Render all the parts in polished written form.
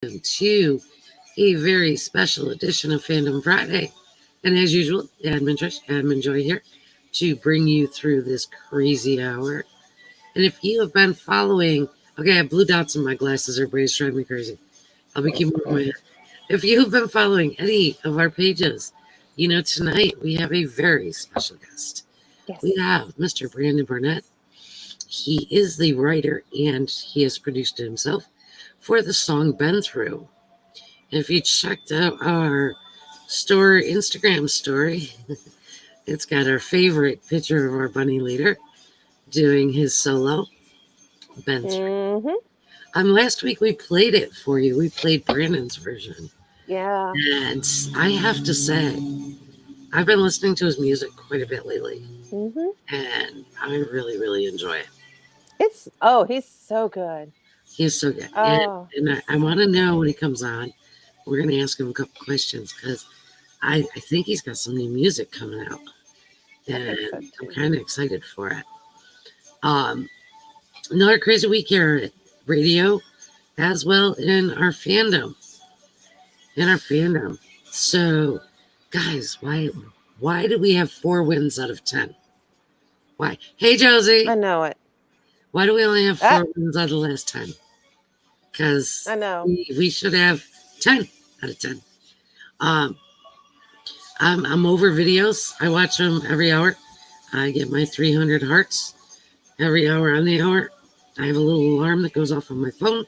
to a very special edition of Fandom Friday. And as usual, Admin Trish, Admin Joy here to bring you through this crazy hour. And if you have been following, okay, I have blue dots in my glasses, everybody's driving me crazy. I'll be keeping my head. If you've been following any of our pages, tonight we have a very special guest. Yes. We have Mr. Brandon Barnett. He is the writer and he has produced it himself for the song Been Through. And if you checked out our Instagram story, it's got our favorite picture of our bunny leader doing his solo, Been Through. Mm-hmm. Last week we played it for you. We played Brandon's version. Yeah. And I have to say, I've been listening to his music quite a bit lately. Mm-hmm. And I really, really enjoy it. He's so good. He's so good. Oh. And I want to know when he comes on. We're going to ask him a couple questions because I think he's got some new music coming out. And I'm kind of excited for it. Another crazy week here at radio as well in our fandom. So, guys, why do we have 4 wins out of 10? Why? Hey, Josie. I know it. Why do we only have 4 wins out of the last 10? Because I know we should have 10 out of 10. I'm over videos. I watch them every hour. I get my 300 hearts every hour on the hour. I have a little alarm that goes off on my phone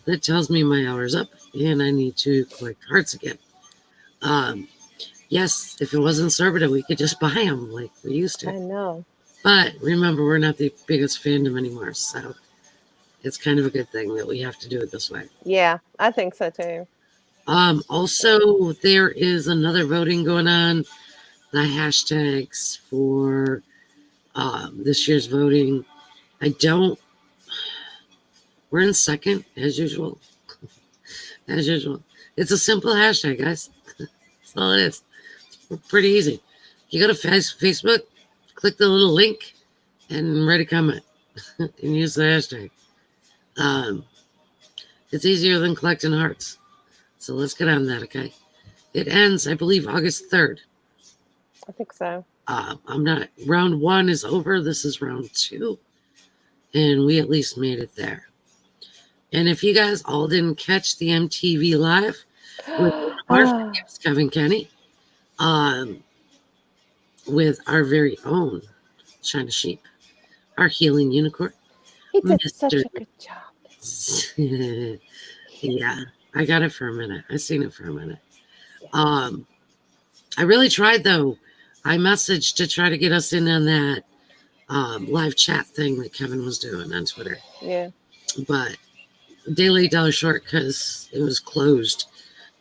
that tells me my hour's up and I need to collect hearts again. Yes, if it wasn't Sorbita, we could just buy them like we used to. I know. But remember, we're not the biggest fandom anymore, so it's kind of a good thing that we have to do it this way. Yeah, I think so too. Also, there is another voting going on. The hashtags for this year's voting. We're in second, as usual. As usual. It's a simple hashtag, guys. That's all it is. Pretty easy. You go to Facebook, click the little link, and write a comment. And use the hashtag. It's easier than collecting hearts. So let's get on that, okay? It ends, I believe, August 3rd. I think so. Round 1 is over. This is round 2. And we at least made it there. And if you guys all didn't catch the MTV Live with our Kevin Kenny, with our very own China Sheep, our healing unicorn. He did such a good job. Yeah, I got it for a minute. I seen it for a minute. I really tried, though. I messaged to try to get us in on that live chat thing that Kevin was doing on Twitter. Yeah. But day late, dollar short, because it was closed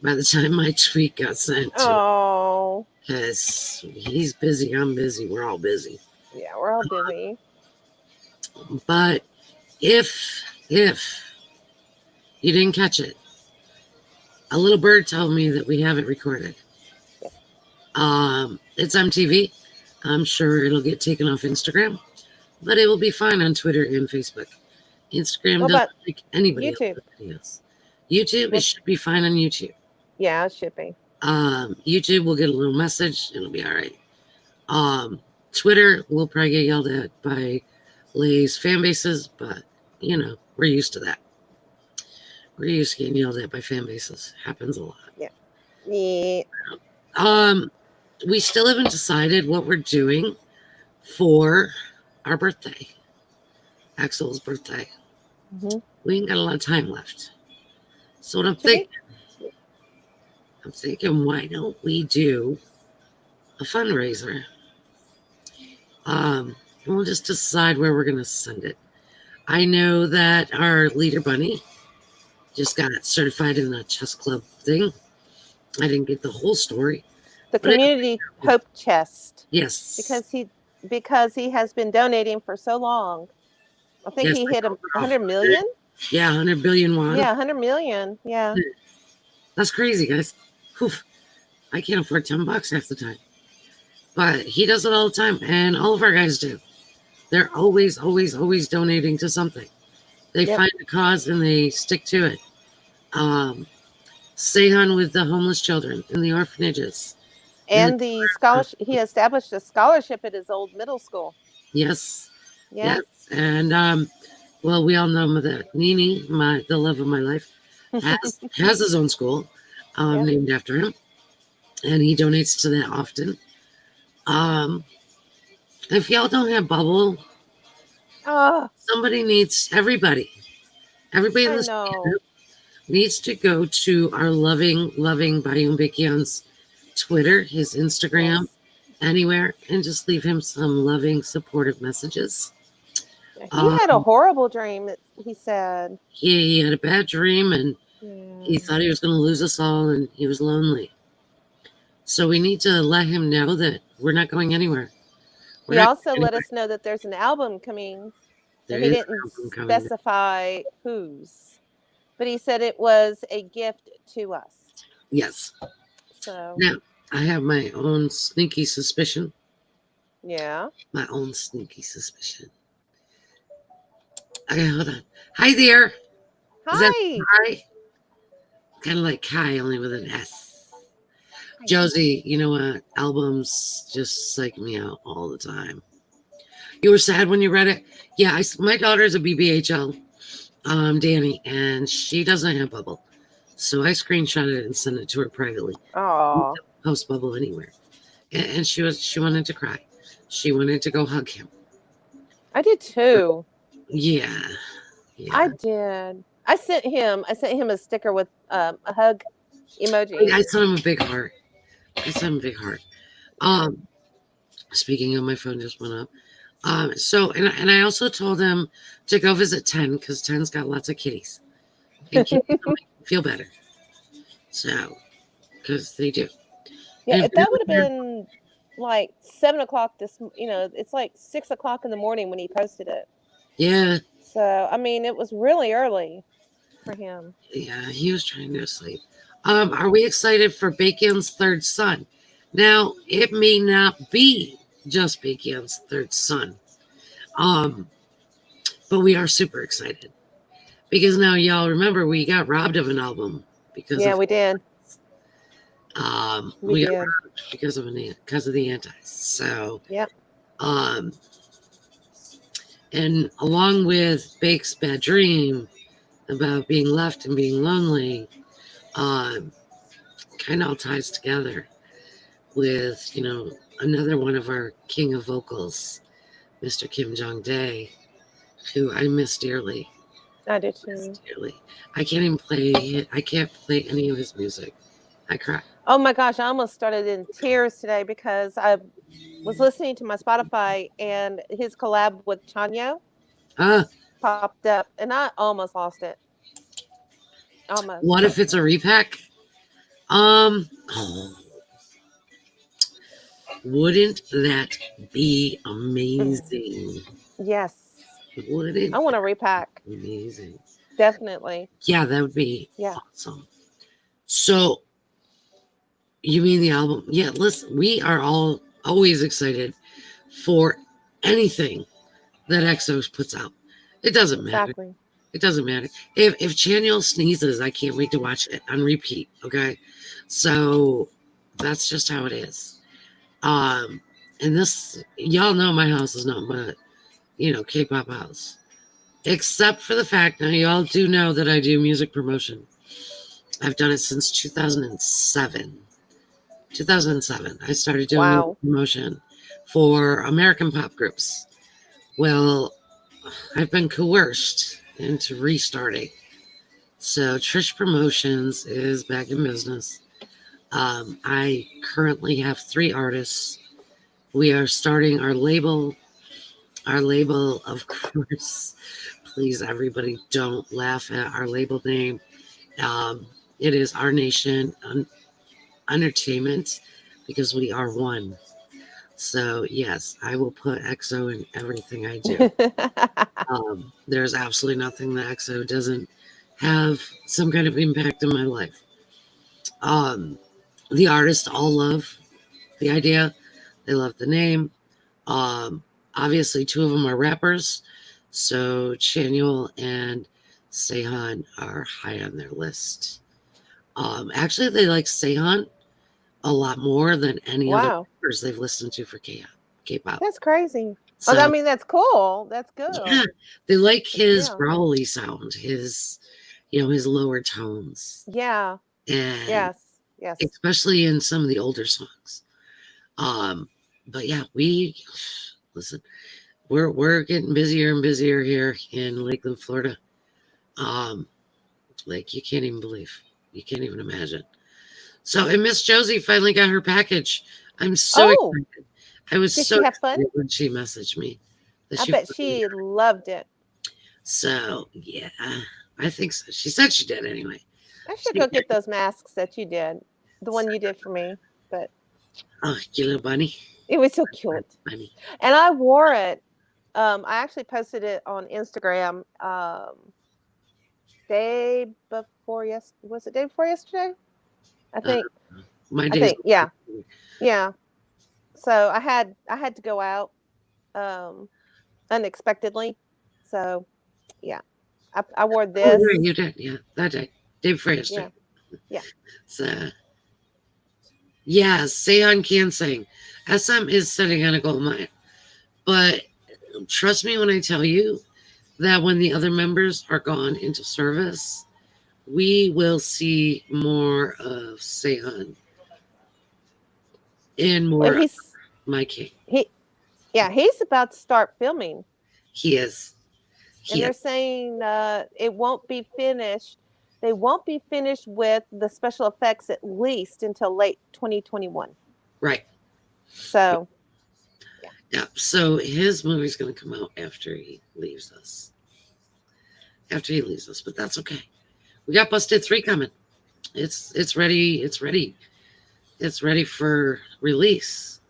by the time my tweet got sent. Oh. Because he's busy, I'm busy, we're all busy. Yeah, we're all busy. But if you didn't catch it, a little bird told me that we have it recorded. It's MTV. I'm sure it'll get taken off Instagram, but it will be fine on Twitter and Facebook. Instagram doesn't like anybody YouTube. Else. YouTube, it should be fine on YouTube. Yeah, it should be. YouTube will get a little message. It'll be all right. Twitter will probably get yelled at by Lay's fan bases, but, we're used to that. We're used to getting yelled at by fan bases. Happens a lot. Yeah. We still haven't decided what we're doing for our birthday. Axel's birthday. Mm-hmm. We ain't got a lot of time left. So what I'm thinking, why don't we do a fundraiser? We'll just decide where we're going to send it. I know that our leader bunny just got certified in the chess club thing. I didn't get the whole story. The community hope chest. Yes. Because he has been donating for so long. I think he hit 100 million. Yeah, 100 billion won. Yeah, 100 million. Yeah. That's crazy, guys. Oof. I can't afford $10 half the time. But he does it all the time, and all of our guys do. They're always donating to something. They find a cause and they stick to it. Stay on with the homeless children in the orphanages. In the And the scholarship, he established a scholarship at his old middle school. yes, Yeah. yes, and well, we all know that Nini, the love of my life, has his own school Yep. named after him, and he donates to that often. Um, if y'all don't have bubble, Oh, somebody needs everybody in I this know. needs to go to our loving Bayum Bikion's Twitter, his Instagram, Yes. anywhere, and just leave him some loving, supportive messages. He had a Um, horrible dream that he said. he had a bad dream and he Yeah. thought he was going to lose us all and he was lonely. So we need to let him know that we're not going anywhere. We're He not also going let anywhere. us know that there's an album coming, There but he is didn't an album coming. specify whose. But he said it was a gift to us. Yes. So, Now, I have my own sneaky suspicion. yeah. My own sneaky suspicion. Okay, hold on. Hi there. Is that Hi. hi? Kind of like Kai, only with an S. Josie, you know what? Albums just psych me out all the time. You were sad when you read it? Yeah, my daughter's a BBHL, Danny, and she doesn't have Bubble. So I screenshotted it and sent it to her privately. Oh, Post Bubble anywhere. And she wanted to cry. She wanted to go hug him. I did too. Yeah. I Yeah. did. I sent him a sticker with a hug emoji. I sent him a big heart. I sent him a big heart. Um, Speaking of, my phone just went up. And I also told him to go visit 10 because 10's got lots of kitties. And kitties will make you feel better. So, because they do. Yeah, And if if you're that would have there, been like 7 o'clock it's like 6 o'clock in the morning when he posted it. yeah, So I mean, it was really early for him. yeah, he was trying to sleep. Are we excited for Bacon's third son? Now, it may not be just Bacon's third son. Um, but we are super excited. Because now y'all remember we got robbed of an album because Yeah, of we did. We we got did. robbed because of the antis. So Yep. um and along with Bake's bad dream about being left and being lonely, um kind of all ties together with, another one of our king of vocals, Mr. Kim Jong Dae, who I miss dearly. I do Miss too. dearly. I can't even play it. I can't play any of his music. I cry. Oh my gosh, I almost started in tears today because I was listening to my Spotify and his collab with Chanyo Ah, popped up and I almost lost it. what Almost. if it's a repack? Oh, wouldn't that be Mm. amazing? Yes. I Wouldn't want that to repack. be amazing? Definitely. Yeah, that would be Yeah. awesome. So, you mean the album? Yeah, listen, we are all always excited for anything that Exos puts out. It doesn't matter. Exactly. It doesn't matter. If Chaniel sneezes, I can't wait to watch it on repeat. Okay. So that's just how it is. Um, and this, y'all know my house is not but, K-pop house. Except for the fact, now y'all do know that I do music promotion. I've done it since 2007. 2007. I started doing music Wow. promotion for American pop groups. Well, I've been coerced into restarting. So Trish Promotions is back in business. I currently have 3 artists. We are starting our label. Our label, of course, please, everybody, don't laugh at our label name. Um, it is Our Nation Entertainment because we are one. So, yes, I will put EXO in everything I do. There's absolutely nothing that EXO doesn't have some kind of impact in my life. The artists all love the idea, they love the name. Um, Obviously, 2 of them are rappers. So, Chanuel and Seihan are high on their list. Actually, they like Seihan a lot more than any other Wow, members they've listened to for K-pop. that's crazy. Well, I So mean, that's cool. That's yeah, good. they like his Yeah, growly sound, his his lower tones, yeah, and yes, yes. especially in some of the older songs. But yeah, we listen. We're getting busier and busier here in Lakeland, Florida. Um, like you can't even believe, you can't even imagine. So, and Miss Josie finally got her package. I'm so Oh, excited. I was did so she have fun? excited when she messaged me that I she bet finally she got it. loved it. So yeah, I think so. She said she did anyway. I should She, go get those masks that you did, the one you did for me. But oh, you little bunny, it was so cute, bunny. and I wore it. I actually posted it on Instagram. Day before yes, was it day before yesterday? I Uh, think. my I days. think. Yeah, yeah. So I had to go out um, unexpectedly. So yeah, I wore Oh, right, this. you did. Yeah, that day, day before Yeah, yesterday. yeah. So yeah, Seon can sing. SM is sitting on a gold mine, but trust me when I tell you that when the other members are gone into service, we will see more of Sehan and Well, more of he's my king. he yeah he's about to start filming, He is. and He they're is. saying it won't be finished. They won't be finished with the special effects at least until late 2021. Right. So yeah. Yeah. So his movie's going to come out after he leaves us. After he leaves us, but that's okay. We got Busted 3 coming. It's ready. It's ready. It's ready for release.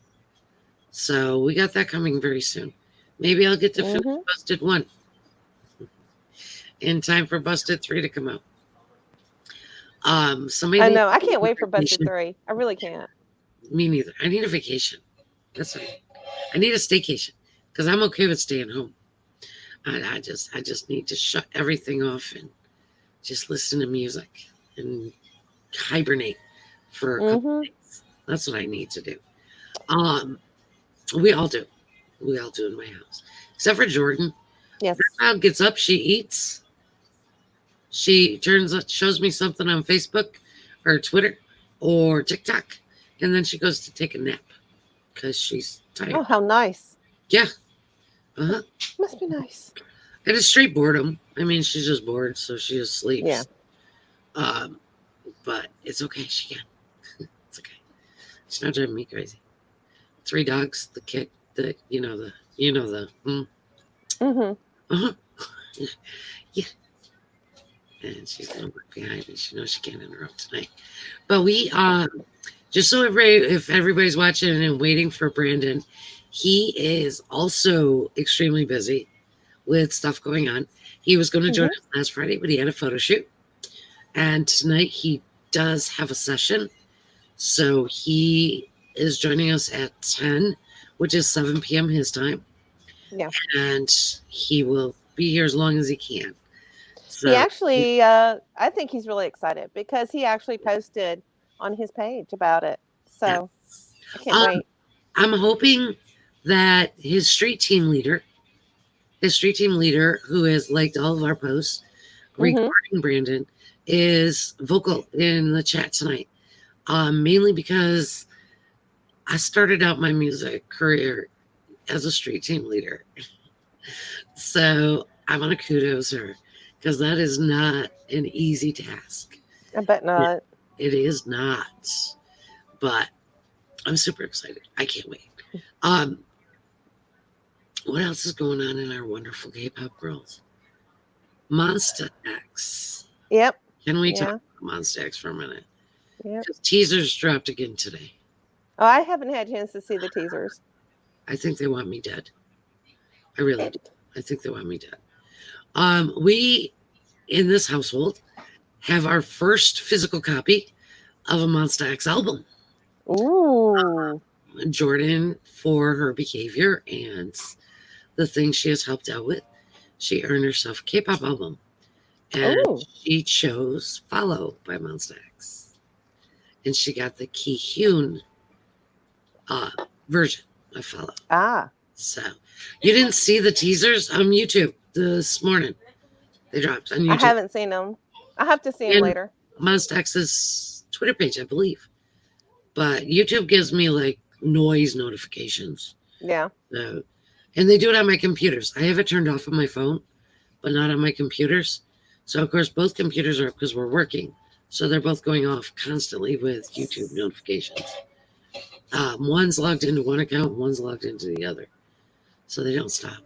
So we got that coming very soon. Maybe I'll get to finish Hmm. Busted 1 in time for Busted 3 to come out. Somebody I needs know. I can't a wait for Busted vacation. 3. I really can't. Me neither. I need a vacation. That's right. I need a staycation because I'm okay with staying home. I just need to shut everything off and just listen to music and hibernate for a couple Hmm. days. That's what I need to do. Um, we all do. We all do in my house, except for Jordan. That Yes. child gets up, she eats, she shows me something on Facebook or Twitter or TikTok, and then she goes to take a nap because she's Oh, tired. how nice. Yeah, uh-huh. Must be nice. It is straight boredom. I mean, she's just bored, so she just Yeah. sleeps. Um, but it's okay. She can. It's okay. She's not driving me crazy. 3 dogs, the kid, Hmm. uh-huh. Yeah. And she's gonna work behind me. She knows she can't interrupt tonight. But we just so if everybody's watching and waiting for Brandon, he is also extremely busy with stuff going on. He was going to join Hmm. us last Friday, but he had a photo shoot. And tonight he does have a session. So he is joining us at 10, which is 7 p.m. his time. Yeah. And he will be here as long as he can. He So, actually, I think he's really excited because he actually posted on his page about it. yeah. So I can't Um, wait. I'm hoping that his street team leader, who has liked all of our posts Hmm. regarding Brandon, is vocal in the chat tonight. Mainly because I started out my music career as a street team leader. So I want to kudos her because that is not an easy task. I bet It not. it is not. But I'm super excited. I can't wait. Um, what else is going on in our wonderful K-pop world? Monster X. Yep. Can we talk Yeah. about Monster X for a minute? Yep. Because teasers dropped again today. Oh, I haven't had a chance to see the teasers. I think they want me dead. I really do. I think they want me dead. We in this household have our first physical copy of a Monster X album. Ooh. Jordan, for her behavior and the things she has helped out with, she earned herself a K-pop album. And Oh. she chose Follow by Monsta X. And she got the Key Hyun version of Follow. Ah. So you didn't see the teasers on YouTube this morning. They dropped on YouTube. I haven't seen them. I have to see them later. Monsta X's Twitter page, I believe. But YouTube gives me like noise notifications. Yeah. So, and they do it on my computers. I have it turned off on my phone, but not on my computers. So, of course, both computers are up because we're working. So they're both going off constantly with YouTube notifications. One's logged into one account, one's logged into the other. So they don't stop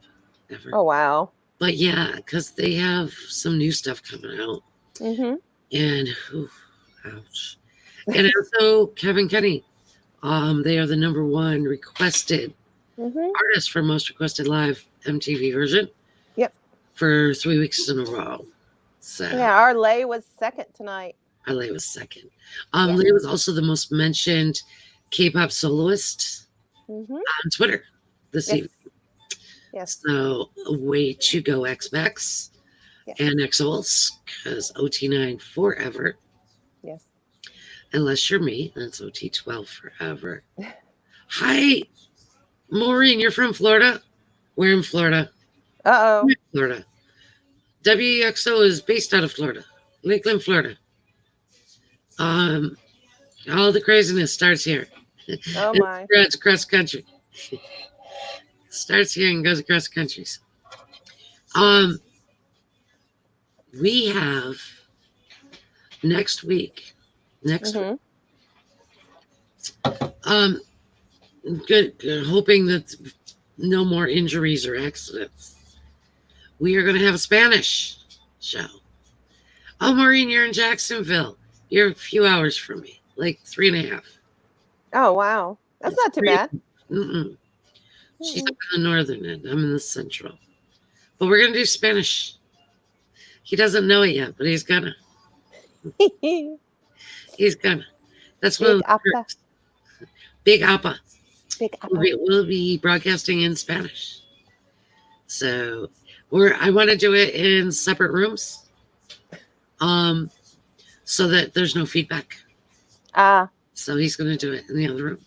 ever. Oh, wow. But yeah, because they have some new stuff coming out. Mm-hmm. And, ouch. And also Kevin Kenny. They are the #1 requested artist for most requested live MTV version. Yep. For 3 weeks in a row. So yeah, our Lay was second tonight. Our Lay was second. Lay was also the most mentioned K-pop soloist on Twitter this evening. Yes. So way to go, X-Max and XOLs, because OT9 forever. Yes. Unless you're me, that's OT12 forever. Hi, Maureen, you're from Florida? We're in Florida. Uh-oh. We're in Florida. WXO is based out of Florida, Lakeland, Florida. All the craziness starts here. Oh, my. Spreads across the country. Starts here and goes across the countries. We have next week. Week. Good. Hoping that no more injuries or accidents. We are going to have a Spanish show. Oh, Maureen, you're in Jacksonville. You're a few hours from me, like 3.5. Oh, wow. That's not too bad. She's up in the northern end. I'm in the central. But we're going to do Spanish. He doesn't know it yet, but he's gonna. He's gonna. That's one of the perks. Big Appa. Big Appa. We'll be broadcasting in Spanish. So I want to do it in separate rooms. So that there's no feedback. So he's gonna do it in the other room.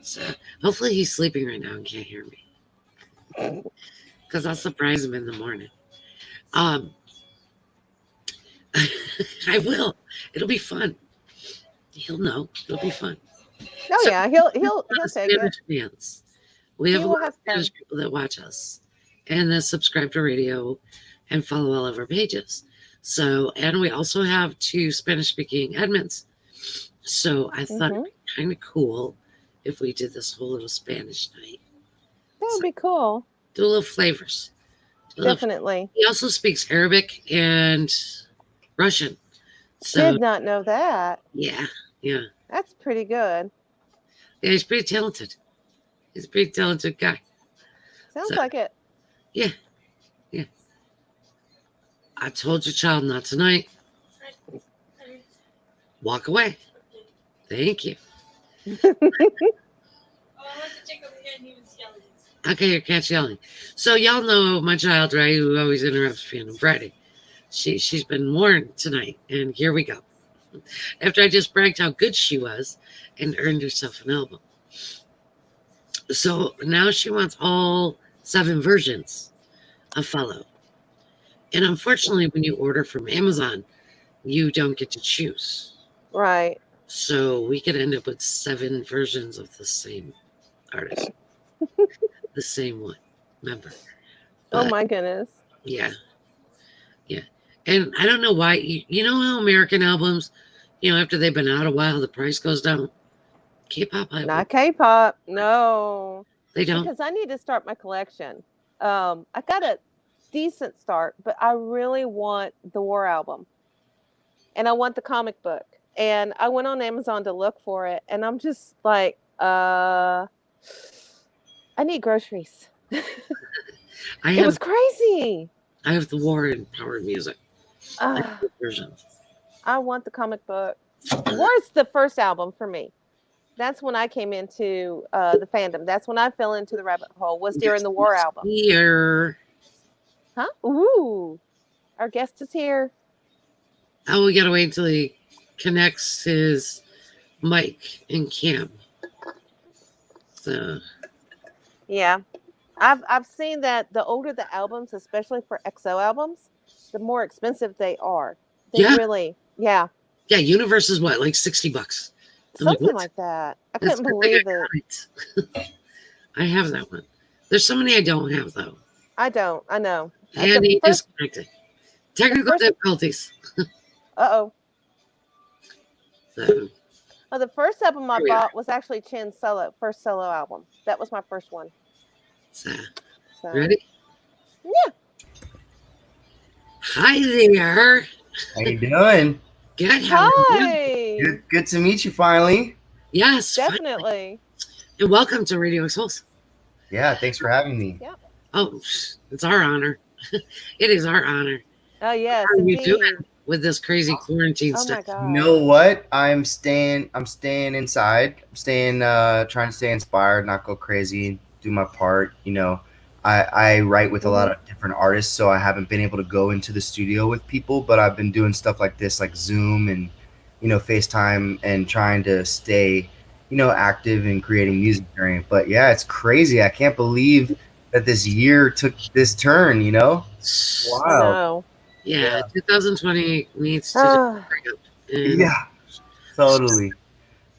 So hopefully he's sleeping right now and can't hear me. Because I'll surprise him in the morning. I will. It'll be fun. He'll know. It'll be fun. Oh, so, yeah. He'll take it. Fans. We have a lot of Spanish people that watch us and that subscribe to radio and follow all of our pages. So, and we also have 2 Spanish-speaking admins. So I thought it'd be kind of cool if we did this whole little Spanish night. That would be cool. Do a little flavors. Definitely. He also speaks Arabic and Russian. So, did not know that. Yeah. That's pretty good. Yeah, he's pretty talented. He's a pretty talented guy. Sounds like it. Yeah. I told your child not tonight. Walk away. Thank you. Okay, your cat's yelling. So y'all know my child, right, who always interrupts Fandom Friday. She's been warned tonight, and here we go. After I just bragged how good she was and earned herself an album. So now she wants all 7 versions of Follow. And unfortunately, when you order from Amazon, you don't get to choose. Right. So we could end up with 7 versions of the same artist. The same one, remember? But, oh my goodness. Yeah. And I don't know why. You know how American albums, after they've been out a while, the price goes down? K-pop. Not K-pop. No. They don't. Because I need to start my collection. I got a decent start, but I really want the War album. And I want the comic book. And I went on Amazon to look for it. And I'm just like, I need groceries. It was crazy. I have the War and Power Music version. I want the comic book. War is the first album for me. That's when I came into the fandom. That's when I fell into the rabbit hole. Was during the War album. Here. Huh? Ooh. Our guest is here. Oh, we gotta wait until he connects his mic and cam. So Yeah. I've seen that the older the albums, especially for XO albums, the more expensive they are. They yeah, really, yeah, yeah. Universe is what, like $60? I'm like, something what? like that. I That's couldn't good thing I believe it. got it. I have that one. There's so many I don't have though. I don't. I know. And The he first, disconnected. the Technical first. difficulties. Uh-oh. So The first album I here we are. bought was actually Chin's first solo album. That was my first one. So So, ready? yeah. Hi there. How you doing? Good. How are you? Hi. Good to meet you finally. Yes. Finally. Definitely. And welcome to Radio Exposed. Yeah, thanks for having me. Yep. Oh, it's our honor. It is our honor. Oh, yes, How are you indeed. doing with this crazy quarantine Oh, my stuff? God. You know what? I'm staying inside. I'm staying trying to stay inspired, not go crazy, do my part. I write with a lot of different artists, so I haven't been able to go into the studio with people, but I've been doing stuff like this, like Zoom and FaceTime, and trying to stay active and creating music during it. But yeah, it's crazy. I can't believe that this year took this turn, I Wow. know. Yeah, 2020 needs to Ah, bring up. And, Yeah, totally.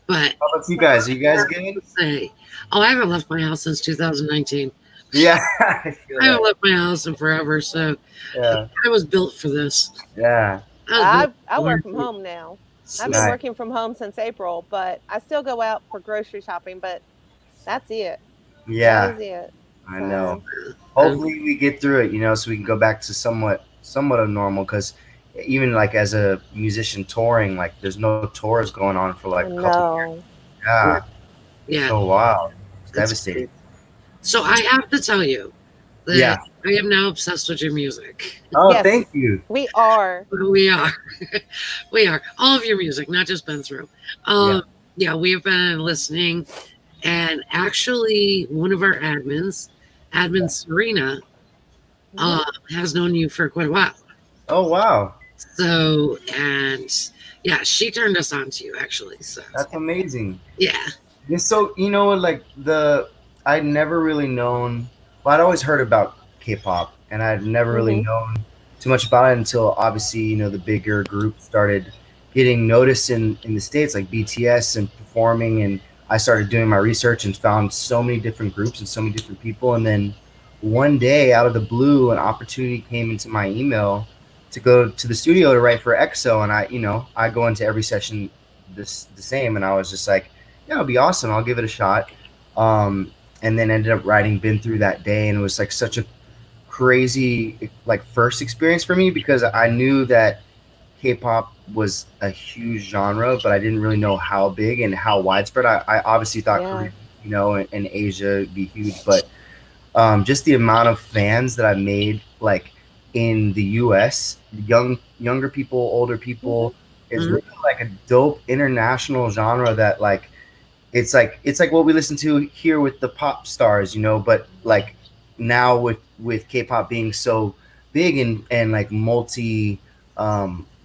But How about you guys? Are you guys good? say, oh, I haven't left my house since 2019. Yeah, I feel I haven't that. left my house in forever, so Yeah, I was built for this. yeah. I work from home now. I've been Nice. working from home since April, but I still go out for grocery shopping, but that's it. That Yeah, is it. I know. So, Hopefully we get through it, so we can go back to somewhat of normal. Because even like as a musician touring, like there's no tours going on for like I a couple years. know. Yeah, Yeah. so wow, it's It's devastating. So I have to tell you that Yeah. I am now obsessed with your music. Oh, Yes. thank you. We are. We are. We are. All of your music, not just Ben Through. Yeah, we have been listening. And actually, one of our admin Serena, has known you for quite a while. Oh wow, So, and yeah, she turned us on to you actually. So, that's amazing. yeah. So like I'd never really known. Well, I'd always heard about K-pop, and I'd never really known too much about it until obviously the bigger groups started getting noticed in the States, like BTS, and performing. And I started doing my research and found so many different groups and so many different people. And then one day, out of the blue, an opportunity came into my email to go to the studio to write for EXO. And I go into every session the same, and I was just like, yeah, it'll be awesome. I'll give it a shot. And then ended up writing Been Through that day, and it was like such a crazy like first experience for me, because I knew that K-pop was a huge genre, but I didn't really know how big and how widespread. I obviously thought Yeah. Korea, and Asia would be huge, but just the amount of fans that I made, like in the U.S., younger people, older people, is really like a dope international genre that like it's like what we listen to here with the pop stars, but like now with K-pop being so big and like multi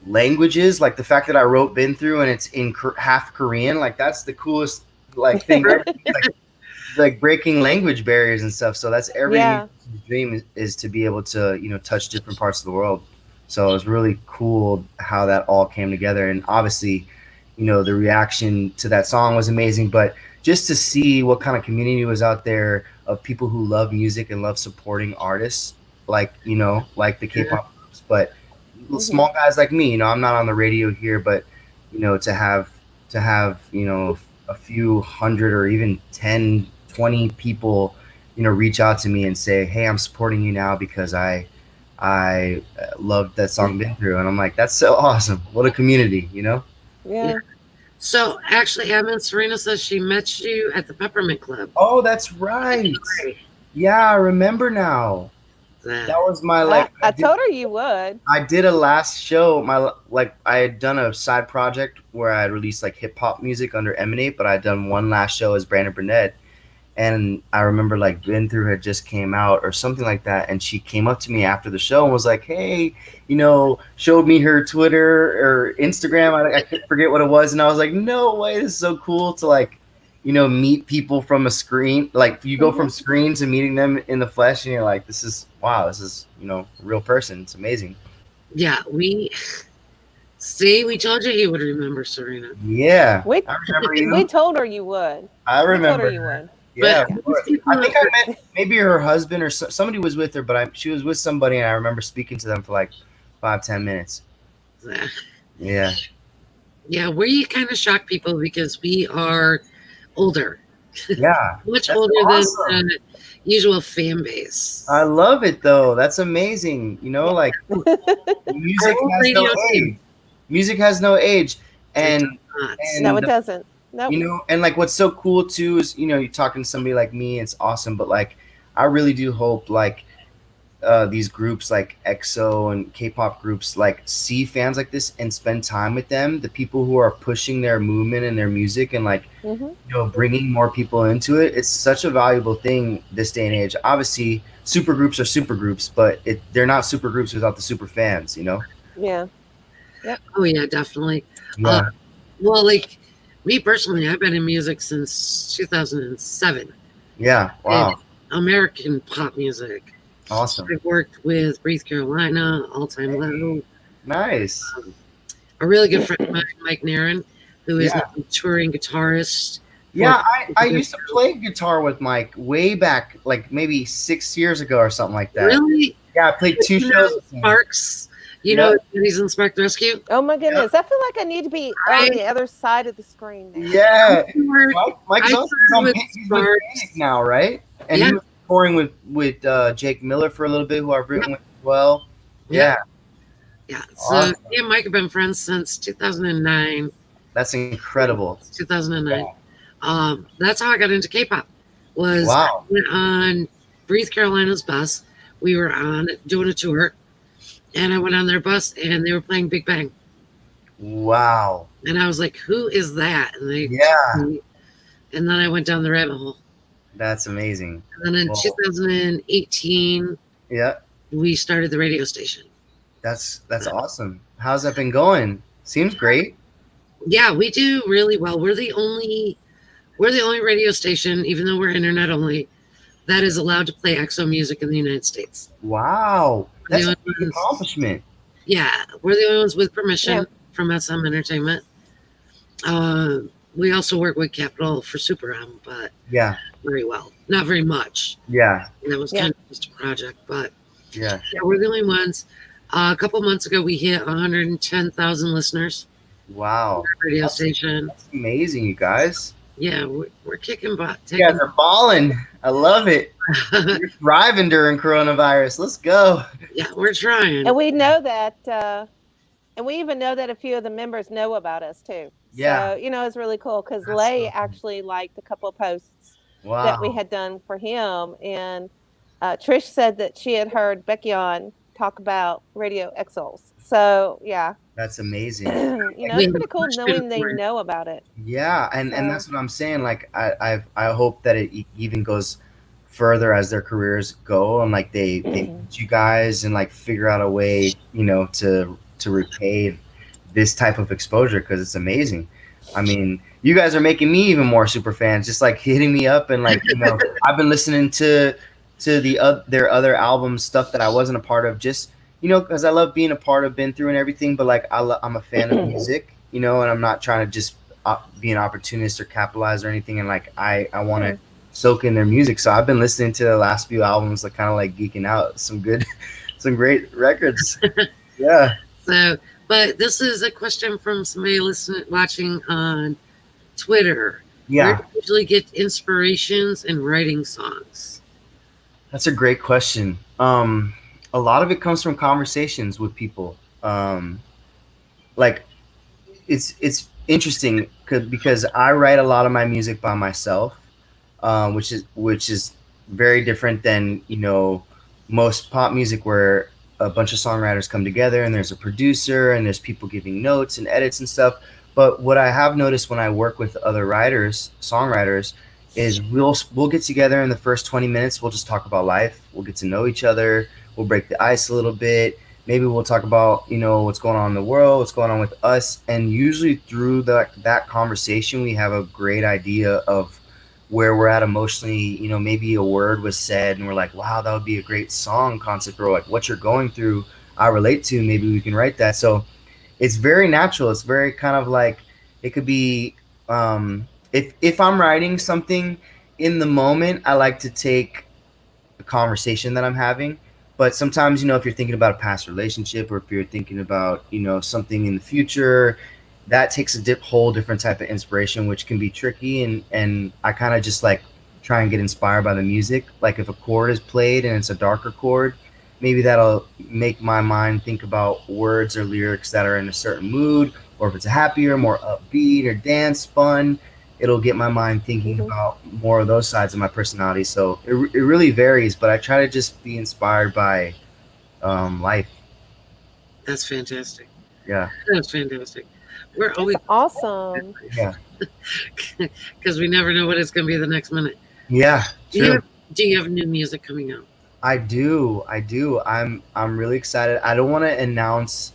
languages, like the fact that I wrote Been Through and it's in half Korean, like that's the coolest like thing ever. Like breaking language barriers and stuff. So that's every Yeah. dream is to be able to touch different parts of the world. So it was really cool how that all came together, and obviously the reaction to that song was amazing, but just to see what kind of community was out there of people who love music and love supporting artists like like the K-pop groups, but small guys like me, I'm not on the radio here, but to have a few hundred or even 10, 20 people reach out to me and say, hey, I'm supporting you now because I loved that song Been Through, and I'm like, that's so awesome. What a community. Yeah. So actually, admin Serena says she met you at the Peppermint Club. Oh, that's right. Yeah, I remember now. That was my I told her you would. I did a last show. I had done a side project where I had released like hip hop music under Emanate, but I had done one last show as Brandon Burnett, And I remember like Been Through had just came out or something like that, and she came up to me after the show and was like, "Hey, showed me her Twitter or Instagram. I forget what it was, and I was like, "No way, this is so cool to like, meet people from a screen. Like you go from screen to meeting them in the flesh, and you're like, this is wow, this is a real person. It's amazing." Yeah, we told you he would remember Serena. Yeah, We I remember you. we told her you would. I We told remember her you her. would. Yeah, But of course. I think I met maybe her husband or somebody was with her, but she was with somebody, and I remember speaking to them for like 5-10 minutes. Yeah. Yeah, we kind of shock people because we are older. Yeah. Much That's older awesome. than the usual fan base. I love it though. That's amazing. Like music Our has radio no team. age. Music has no age. And Not. No, it doesn't. No. and like what's so cool too is, you're talking to somebody like me, it's awesome, but like I really do hope like these groups like EXO and K-pop groups like see fans like this and spend time with them, the people who are pushing their movement and their music and like bringing more people into it. It's such a valuable thing this day and age. Obviously, super groups are super groups, but they're not super groups without the super fans. Yeah. Oh yeah, definitely. Yeah. Well, like me personally, I've been in music since 2007. Yeah. Wow. American pop music. Awesome. I've worked with Breathe Carolina, All Time Low. Nice. A really good friend of mine, Mike Nairn, who is a touring guitarist. Yeah, I used to play guitar with Mike way back, like maybe 6 years ago or something like that. Really? Yeah, I played 2 shows. Sparks. He's in Spark Rescue. Oh my goodness. I feel like I need to be on the other side of the screen now. Yeah. Mike's also he's with Panic now, right? And he was touring with Jake Miller for a little bit, who I've written with as well. Yeah. Yeah. So me and Mike have been friends since 2009. That's incredible. 2009. That's how I got into K-pop. Was wow. I went on Breathe Carolina's bus. We were doing a tour, and I went on their bus, and they were playing Big Bang. Wow. And I was like, "Who is that?" And they and then I went down the rabbit hole. That's amazing. And then in 2018, we started the radio station. That's awesome. How's that been going? Seems great. Yeah, we do really well. We're the only radio station, even though we're internet only, that is allowed to play EXO music in the United States. Wow. That's a big accomplishment. Yeah, we're the only ones with permission from SM Entertainment. We also work with Capitol for Super M, but very well. Not very much. Yeah. That was kind of just a project, but yeah, we're the only ones. A couple months ago, we hit 110,000 listeners. Wow. Radio station. That's amazing, you guys. Yeah, we're kicking butt. You guys are balling. I love it. You're thriving during coronavirus. Let's go. Yeah, we're trying. And we know that, and we even know that a few of the members know about us too. Yeah. So, it's really cool because Lay actually liked a couple of posts that we had done for him. And Trish said that she had heard Becky on talk about Radio Exos. So, yeah. That's amazing. It's pretty cool knowing they know about it. Yeah, and that's what I'm saying. Like, I hope that it even goes further as their careers go, and like they meet you guys and like figure out a way, to repay this type of exposure, because it's amazing. I mean, you guys are making me even more super fans, just like hitting me up and like I've been listening to their other albums, stuff that I wasn't a part of, just because I love being a part of Been Through and everything, but like I'm a fan of music, and I'm not trying to just be an opportunist or capitalize or anything, and like I want to soak in their music. So I've been listening to the last few albums, like kind of like geeking out. Some great records. Yeah. So, but this is a question from somebody watching on Twitter. Yeah. Where do you usually get inspirations in writing songs? That's a great question. A lot of it comes from conversations with people. Like it's interesting because I write a lot of my music by myself, which is very different than most pop music, where a bunch of songwriters come together and there's a producer and there's people giving notes and edits and stuff. But what I have noticed when I work with other songwriters, is we'll get together in the first 20 minutes. We'll just talk about life. We'll get to know each other. We'll break the ice a little bit. Maybe we'll talk about, what's going on in the world, what's going on with us, and usually through that conversation, we have a great idea of where we're at emotionally. Maybe a word was said, and we're like, "Wow, that would be a great song concept," or like, "What you're going through, I relate to. Maybe we can write that." So it's very natural. It's very kind of like it could be if I'm writing something in the moment, I like to take a conversation that I'm having. But sometimes, if you're thinking about a past relationship or if you're thinking about, something in the future, that takes a whole different type of inspiration, which can be tricky. And I kind of just like try and get inspired by the music. Like if a chord is played and it's a darker chord, maybe that'll make my mind think about words or lyrics that are in a certain mood. Or if it's a happier, more upbeat or dance fun, it'll get my mind thinking Hmm. about more of those sides of my personality. So it really varies, but I try to just be inspired by life. That's fantastic. Yeah, That's fantastic. We're That's always awesome. yeah, because we never know what it's going to be the next minute. yeah. Do you True. have, do you have new music coming out? I do. I do. I'm really excited. I don't want to announce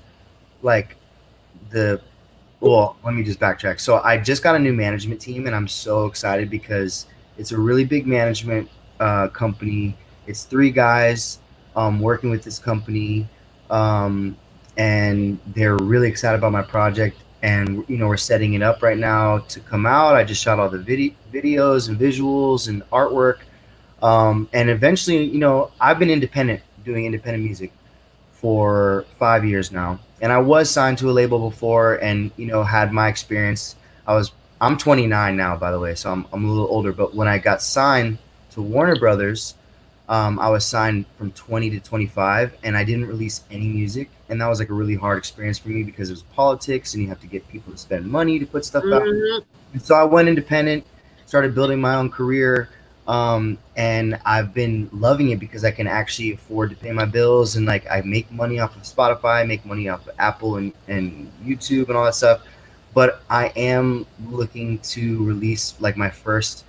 like the well, let me just backtrack. So I just got a new management team, and I'm so excited because it's a really big management company. It's three guys working with this company, um, and they're really excited about my project. And we're setting it up right now to come out. I just shot all the videos and visuals and artwork, and eventually, I've been independent, doing independent music for 5 years now, and I was signed to a label before, and had my experience. I'm 29 now, by the way, so I'm a little older. But when I got signed to Warner Brothers, I was signed from 20 to 25, and I didn't release any music, and that was like a really hard experience for me because it was politics, and you have to get people to spend money to put stuff out. Mhm. And so I went independent, started building my own career, and I've been loving it because I can actually afford to pay my bills, and like I make money off of Spotify, I make money off of Apple and YouTube and all that stuff. But I am looking to release like my first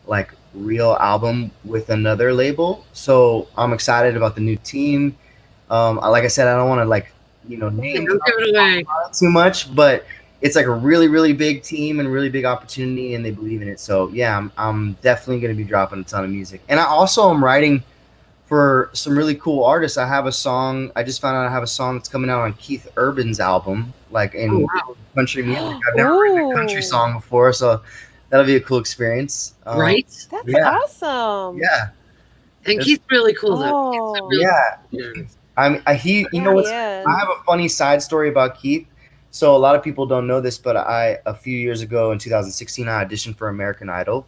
like real album with another label, so I'm excited about the new team. Like I said, I don't want to like Hey, name don't give it away. too much, but it's like a really, really big team and really big opportunity, and they believe in it. So yeah, I'm definitely going to be dropping a ton of music, and I also am writing for some really cool artists. I have a song. I just found out I have a song that's coming out on Keith Urban's album, like Oh in wow! country music. I've never written a country Ooh, song before, so that'll be a cool experience. Right? that's Yeah, awesome. yeah, And it's, Keith's really cool though. Keith's a Oh, really yeah. cool artist. You yeah, know he what's, I is. have a funny side story about Keith. So a lot of people don't know this, but a few years ago in 2016, I auditioned for American Idol,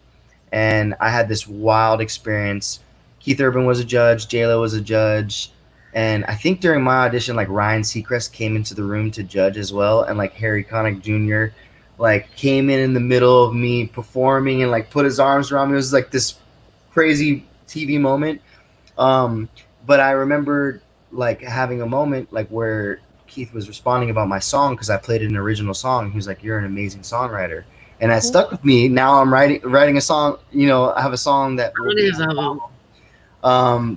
and I had this wild experience. Keith Urban was a judge, JLo was a judge, and I think during my audition, like Ryan Seacrest came into the room to judge as well, and like Harry Connick Jr. like came in the middle of me performing and like put his arms around me. It was like this crazy TV moment. Um, but I remember like having a moment like where Keith was responding about my song because I played an original song. He was like, "You're an amazing songwriter," and that Hmm. stuck with me. Now I'm writing a song. I have a song that will On be. his album.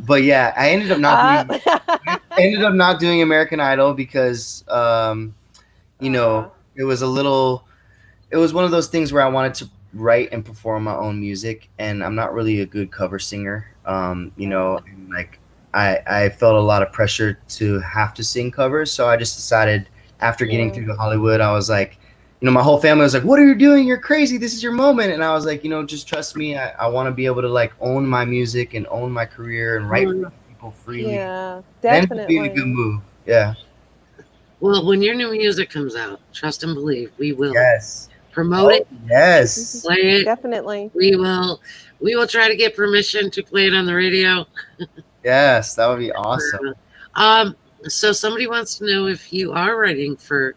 But yeah, Uh, I ended up not doing American Idol because uh, it was a little it was one of those things where I wanted to write and perform my own music, and I'm not really a good cover singer. And like I felt a lot of pressure to have to sing covers, so I just decided after getting yeah. through to Hollywood, I was like, my whole family was like, "What are you doing? You're crazy. This is your moment." And I was like, just trust me. I want to be able to like own my music and own my career and write for Mm. other people freely. Yeah, Then it'll be a good definitely. move. Yeah. Well, when your new music comes out, trust and believe, we will Yes. promote Oh it, Mhm. yes. play it. Definitely. We will try to get permission to play it on the radio. Yes. That would be awesome. Um, so somebody wants to know if you are writing for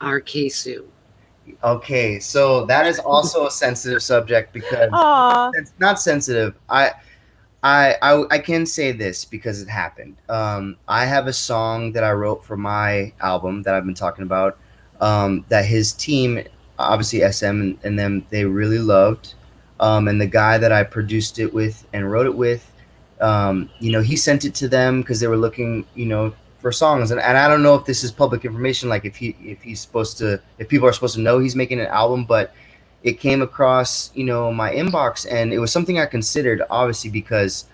RK Sue. Okay, so that is also a sensitive subject because Aw. it's not sensitive. I can say this because it happened. I have a song that I wrote for my album that I've been talking about. That his team, obviously SM and them, they really loved. And the guy that I produced it with and wrote it with, he sent it to them because they were looking, for songs. And I don't know if this is public information, like if people are supposed to know he's making an album, but it came across, my inbox, and it was something I considered, obviously, because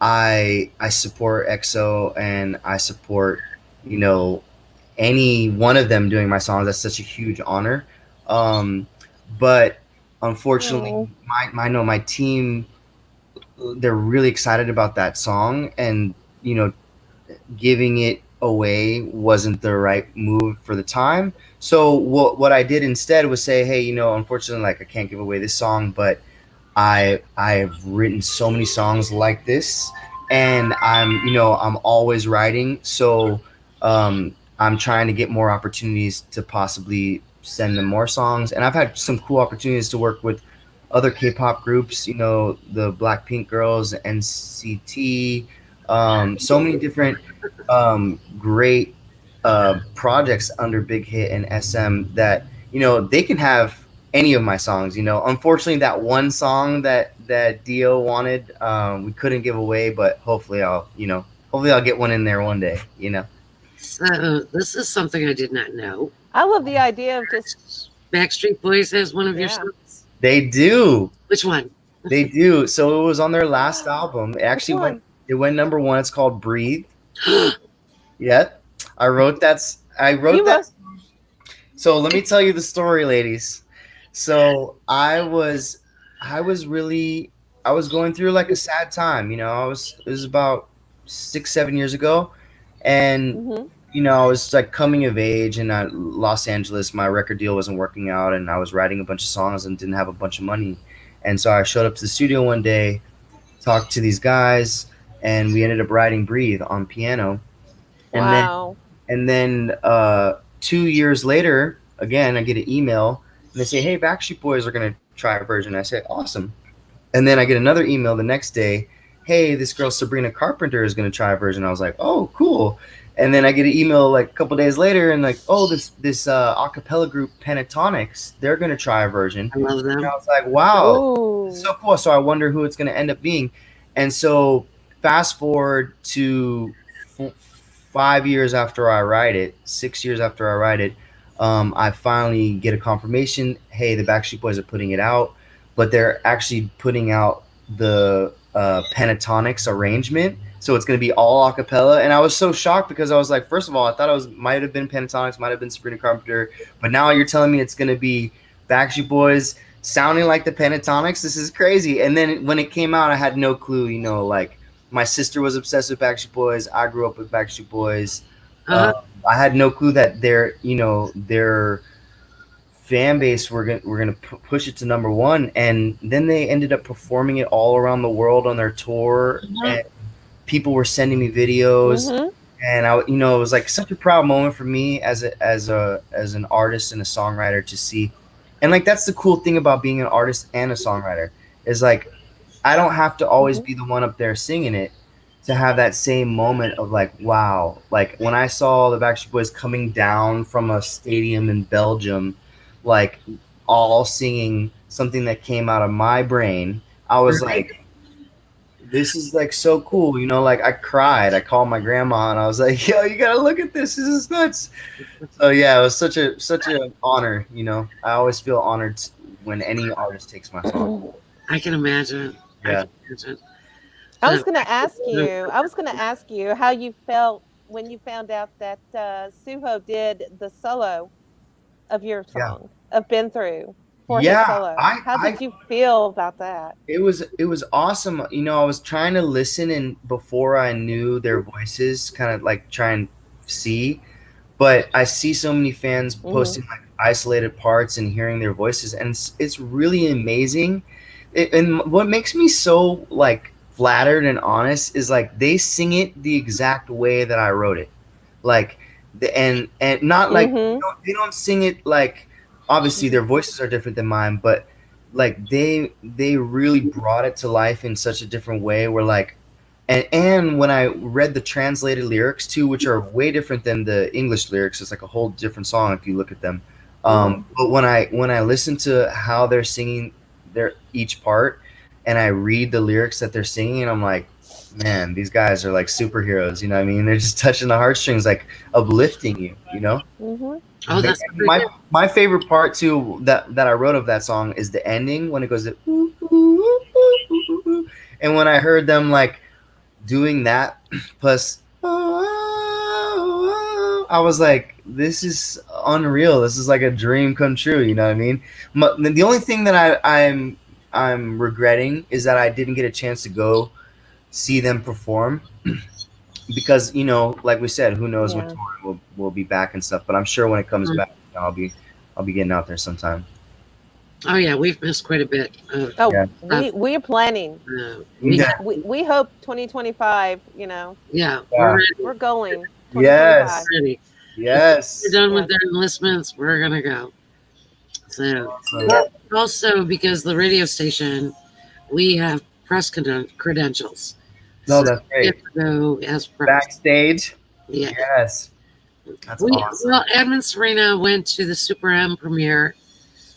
I support EXO and I support, you know, any one of them doing my songs. That's such a huge honor. Um, but unfortunately, Oh, my team, they're really excited about that song, and giving it away wasn't the right move for the time. So what I did instead was say, hey, unfortunately, like, I can't give away this song, but I've written so many songs like this, and I'm always writing. So I'm trying to get more opportunities to possibly send them more songs, and I've had some cool opportunities to work with other K-pop groups. The Blackpink girls, NCT, so many different great projects under Big Hit and SM that they can have any of my songs. Unfortunately, that one song that Dio wanted, we couldn't give away, but hopefully I'll get one in there one day. So this is something I did not know. I love the idea of just Backstreet Boys has one of your yeah. songs. They do. Which one? They do. So it was on their last album. It Which actually one? went number one. It's called Breathe. Yeah. I wrote that. You wrote. So let me tell you the story, ladies. So I was going through like a sad time. It was about 6, 7 years ago, and Hmm. I was like coming of age in Los Angeles. My record deal wasn't working out, and I was writing a bunch of songs and didn't have a bunch of money. And so I showed up to the studio one day, talked to these guys, and we ended up writing "Breathe" on piano. And then Wow. 2 years later, again, I get an email, and they say, "Hey, Backstreet Boys are gonna try a version." I say, "Awesome." And then I get another email the next day, "Hey, this girl Sabrina Carpenter is going to try a version." I was like, "Oh, cool." And then I get an email like a couple days later, and like, "Oh, this acapella group Pentatonics, they're going to try a version." I love And them. I was like, "Wow, it's Ooh. so cool." So I wonder who it's going to end up being. And so fast forward to 5 years after I write it, 6 years after I write it, I finally get a confirmation. Hey, the Backstreet Boys are putting it out, but they're actually putting out the Pentatonics arrangement. So it's going to be all a cappella. And I was so shocked because I was like, first of all, I thought might have been Pentatonics, might have been Sabrina Carpenter, but now you're telling me it's going to be Backstreet Boys sounding like the Pentatonics. This is crazy. And then when it came out, I had no clue. Like, my sister was obsessed with Backstreet Boys. I grew up with Backstreet Boys. Uh-huh. I had no clue that their fan base were gonna push it to number one, and then they ended up performing it all around the world on their tour, Uh-huh. and people were sending me videos, Hmm. and it was like such a proud moment for me as an artist and a songwriter to see. And like, that's the cool thing about being an artist and a songwriter, is like, I don't have to always Hmm. be the one up there singing it to have that same moment of like, wow. Like, when I saw the Backstreet Boys coming down from a stadium in Belgium, like, all singing something that came out of my brain, I was Right. like, this is like so cool. Like, I cried. I called my grandma and I was like, yo, you gotta look at this. This is nuts. So yeah, it was such an honor. I always feel honored when any artist takes my song. I can imagine. I Yeah. can imagine. I was So, going to ask you. I was going to ask you how you felt when you found out that Suho did the solo of your Yeah. song of "Been Through" for his Yeah. solo. I, How I did you feel about that? it was awesome. I was trying to listen, and before I knew their voices, kind of like try and see, but I see so many fans Hmm. posting like isolated parts and hearing their voices, and it's really amazing. And what makes me so like flattered and honest is like, they sing it the exact way that I wrote it, like, and not like, Hmm. they don't sing it like, obviously their voices are different than mine, but like, they really brought it to life in such a different way, where like, and when I read the translated lyrics too, which are way different than the English lyrics, it's like a whole different song if you look at them. Hmm. But when I listen to how they're singing their each part, and I read the lyrics that they're singing, and I'm like, man, these guys are like superheroes. You know what I mean? They're just touching the heartstrings, like uplifting you. You know. Mhm. Oh, that's And what they do. my favorite part too that I wrote of that song is the ending when it goes to, and when I heard them like doing that plus I was like, this is unreal. This is like a dream come true. You know what I mean? The only thing that I'm regretting is that I didn't get a chance to go see them perform because like we said, who knows when Yeah. touring will be back and stuff. But I'm sure when it comes back, I'll be getting out there sometime. Oh yeah, we've missed quite a bit of Oh, Yeah. we are planning. we Yeah. We hope 2025. You know, yeah, Yeah. we're we're going 2025. Yes. ready. Yes. We're done with Yes. their enlistments, we're gonna go. So Awesome. Yep. also because the radio station, we have press credentials. No, So that's we great. get to go as press. Backstage. Yeah. Yes. That's awesome. Well, Edmund Serena went to the Super M premiere,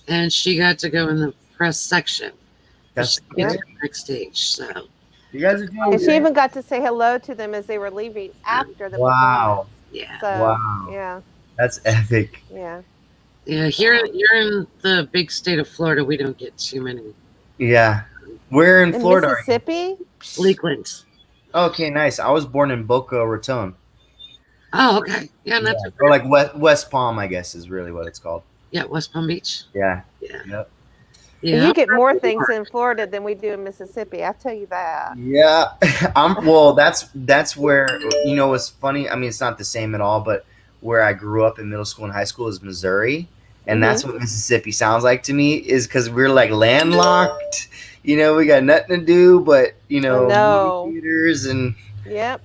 and she got to go in the press section. But That's she didn't Yeah. get backstage. So You guys are doing And she great. even got to say hello to them as they were leaving after the Wow. performance. yeah, So Wow. yeah, That's epic. yeah. yeah. Here in the big state of Florida, we don't get too many. Yeah. Where in In Florida are you? Mississippi, Lakeland. Okay, nice. I was born in Boca Raton. Oh, okay. Yeah, not Yeah. too Or bad. like West Palm, I guess is really what it's called. Yeah, West Palm Beach. Yeah. Yeah, Yep. and yeah. you get more things in Florida than we do in Mississippi. I tell you that. Yeah. Well, that's where what's funny. I mean, it's not the same at all, but where I grew up in middle school and high school is Missouri, and that's what Mississippi sounds like to me. Is because we're like landlocked. We got nothing to do but I know. movie theaters and Yep.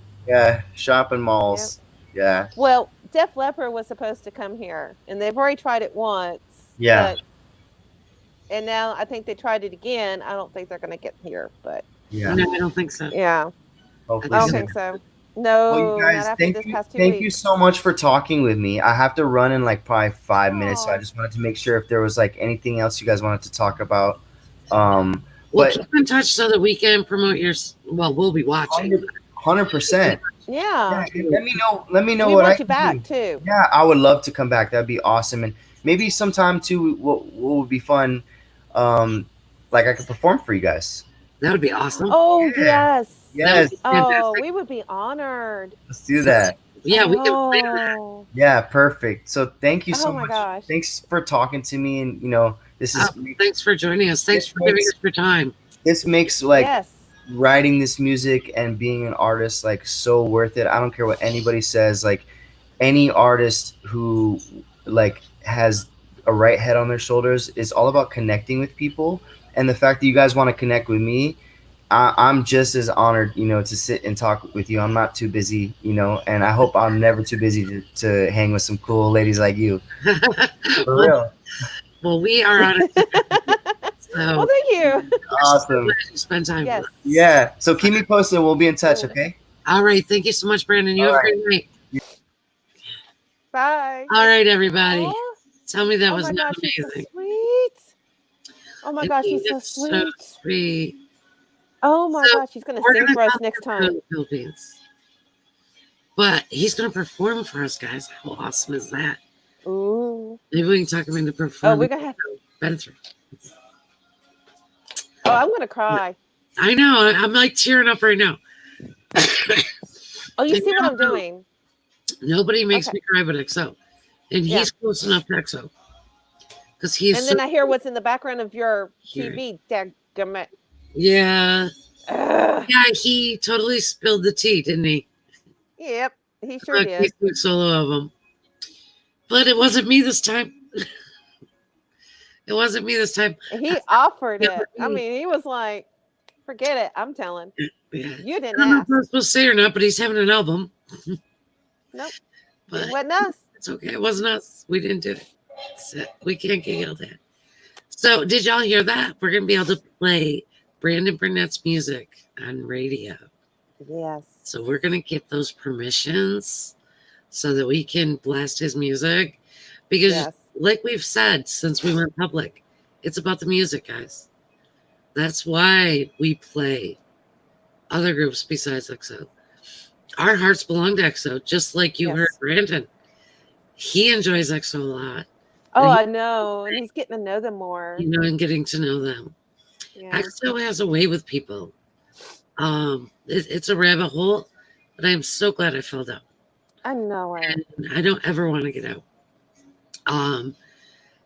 shopping malls. Yeah. Well, Def Leppard was supposed to come here, and they've already tried it once. Yeah. And now I think they tried it again. I don't think they're going to get here, but Yeah. No, I don't think so. yeah, Hopefully I don't soon. think so. Well, No, you guys, not after thank this you, past 2 thank you weeks. so much for talking with me. I have to run in like probably 5 minutes, so I Aw. just wanted to make sure if there was like anything else you guys wanted to talk about. Well, But keep in touch so that we can promote your. Well, we'll be watching. 100%. Yeah, Yeah, let me know. Let me know we what I want you can back do. too. Yeah, I would love to come back. That'd be awesome, and maybe sometime too. What would be fun? Like I could perform for you guys. That would be awesome. Oh Yeah. yes, Yes, That oh, fantastic. we would be honored. let's do that. Yeah, we can plan that. Oh, Yeah, perfect. So thank you so Oh my much. gosh. Thanks for talking to me, and this is Thanks for joining us. Thanks for giving us your time. this makes like yes. writing this music and being an artist like so worth it. I don't care what anybody says. Like any artist who like has a right head on their shoulders is all about connecting with people. And the fact that you guys want to connect with me, I'm just as honored, to sit and talk with you. I'm not too busy, and I hope I'm never too busy to hang with some cool ladies like you. For real. Well, we are on it. Well, So thank you. Awesome. glad you spend time Yes. with us. Yeah. So keep me posted. We'll be in touch, Cool. okay? All right. Thank you so much, Brandon. You All have right. a great night. Bye. All right, everybody. Aw. Tell me that Oh was my not gosh, he's so amazing. sweet. Oh my gosh, he's so It's sweet. sweet. Oh my So, gosh, he's gonna We're sing gonna for us come next to time. the Philippines, but he's gonna perform for us, guys. How awesome is that? Ooh. Maybe we can talk him into Oh, performing. we're gonna have. Bentham. Oh, I'm gonna cry. I know. I'm like tearing up right now. Oh, you And see what now- I'm doing? Nobody makes Okay. me cry but EXO, and Yeah. he's close enough to EXO because he's And so then I hear what's in the background of your Here. TV. Dadgummit. yeah. Ugh. Yeah, he totally spilled the tea, didn't he? Yep, he sure Like, did. Facebook solo of him. But it wasn't me this time. It wasn't me this time. And he offered Yeah, it. I mean, he was like, "Forget it. I'm telling. Yeah. You I didn't don't know ask. if I'm supposed to say or not, but he's having an album. Nope. But It wasn't us." it's okay. It wasn't us. We didn't do it. So we can't get yelled at. So did y'all hear that? We're going to be able to play Brandon Burnett's music on radio. Yes. So we're going to get those permissions so that we can blast his music. Because Yes. like we've said since we went public, it's about the music, guys. That's why we play other groups besides EXO. Our hearts belong to EXO, just like you heard Yes. Brandon. He enjoys EXO a lot. Oh, And he, I know. And he's getting to know them more. and getting to know them. Yeah. EXO has a way with people. It's a rabbit hole, but I'm so glad I fell down. I know it. And I don't ever want to get out. Um,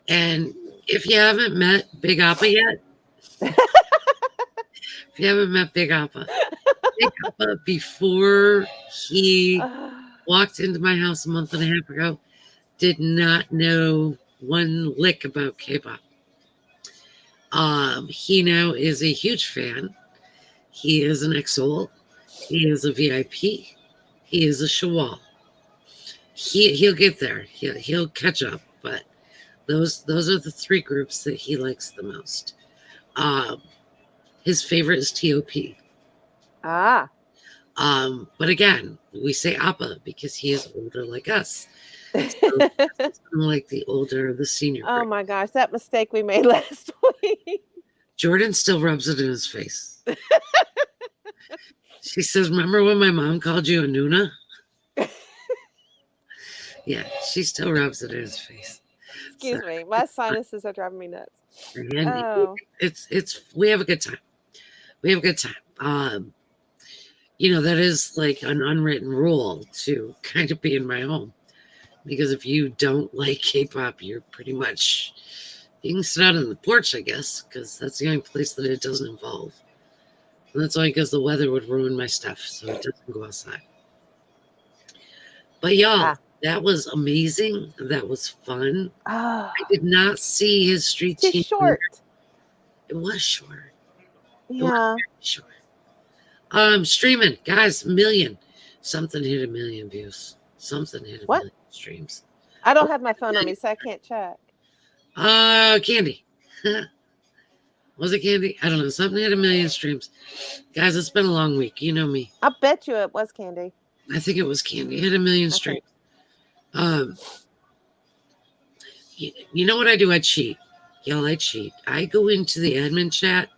and if you haven't met Big Appa yet, if you haven't met Big Appa, before he walked into my house a month and a half ago, did not know one lick about K-pop. He now is a huge fan. He is an EXO. He is a VIP. He is a Shawwal. He'll get there. He'll catch up. But those are the three groups that he likes the most. His favorite is TOP. Ah. But again, we say Appa because he is older like us. So like the older, the senior group. Oh my gosh, that mistake we made last week. Jordan still rubs it in his face. She says, "Remember when my mom called you a Nuna?" Yeah, she still rubs it in his face. Excuse me, my sinuses are driving me nuts. And Oh. it's we have a good time. We have a good time. That is like an unwritten rule to kind of be in my home. Because if you don't like K-pop, you're pretty much, you can sit out on the porch, I guess, because that's the only place that it doesn't involve. And that's only because the weather would ruin my stuff, so it doesn't go outside. But y'all, that was amazing. That was fun. I did not see his street team. Short. It was short. Yeah. Short. Streaming, guys, something hit 1 million views. Something hit 1 million streams. I don't have my phone on me, so I can't check. Candy. Was it Candy? I don't know. Something hit 1 million streams. Guys, it's been a long week. You know me. I bet you it was Candy. I think it was Candy. It hit 1 million streams. You know what I do? I cheat. Y'all, I cheat. I go into the admin chat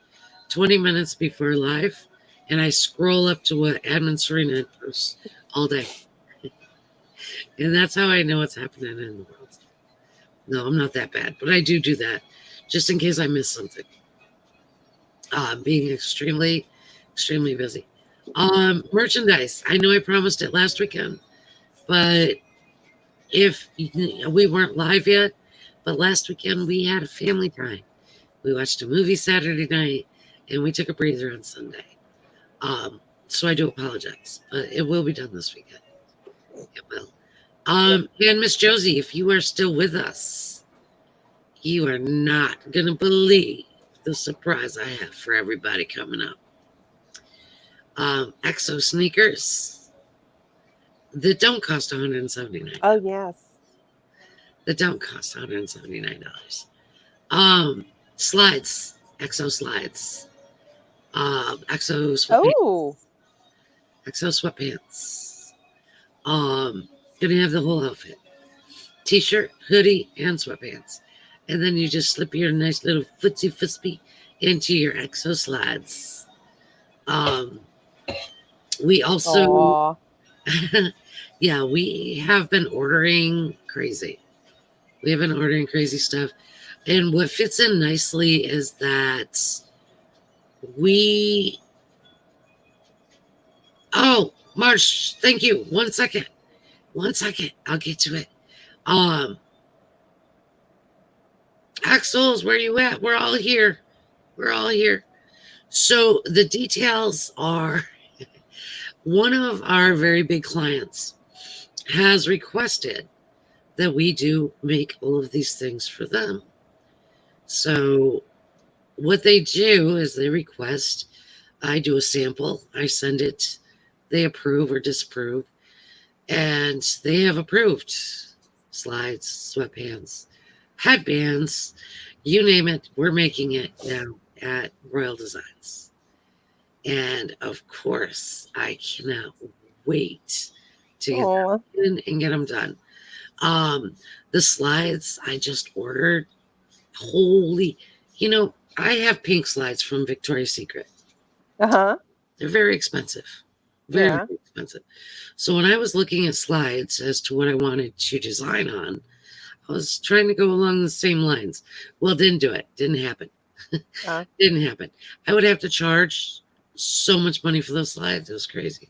20 minutes before live, and I scroll up to what Admin Serena posts all day. And that's how I know what's happening in the world. No, I'm not that bad, but I do that just in case I miss something. Being extremely, extremely busy. Merchandise. I know I promised it last weekend, but if we weren't live yet, but last weekend we had a family time. We watched a movie Saturday night, and we took a breather on Sunday. So I do apologize, but it will be done this weekend. It will. And Miss Josie, if you are still with us, you are not going to believe the surprise I have for everybody coming up. EXO sneakers that don't cost $179. Oh, yes. That don't cost $179. Slides, EXO slides. EXO sweatpants. Oh. EXO sweatpants. Gonna have the whole outfit. T-shirt, hoodie, and sweatpants. And then you just slip your nice little footsie frisbee into your EXO slides. We also, yeah, we have been ordering crazy. We have been ordering crazy stuff. And what fits in nicely is that Marsh, thank you. 1 second. I'll get to it. Axels, where you at? We're all here. So the details are one of our very big clients has requested that we do make all of these things for them. So what they do is they request, I do a sample, I send it, they approve or disapprove, and they have approved slides, sweatpants, headbands, you name it, we're making it now at Royal Designs. And of course, I cannot wait to get them in and get them done. The slides I just ordered, holy, I have pink slides from Victoria's Secret. Uh-huh. They're very expensive. Very, Yeah. very expensive. So when I was looking at slides as to what I wanted to design on, I was trying to go along the same lines. Well, didn't do it. Didn't happen. Didn't happen. I would have to charge so much money for those slides. It was crazy.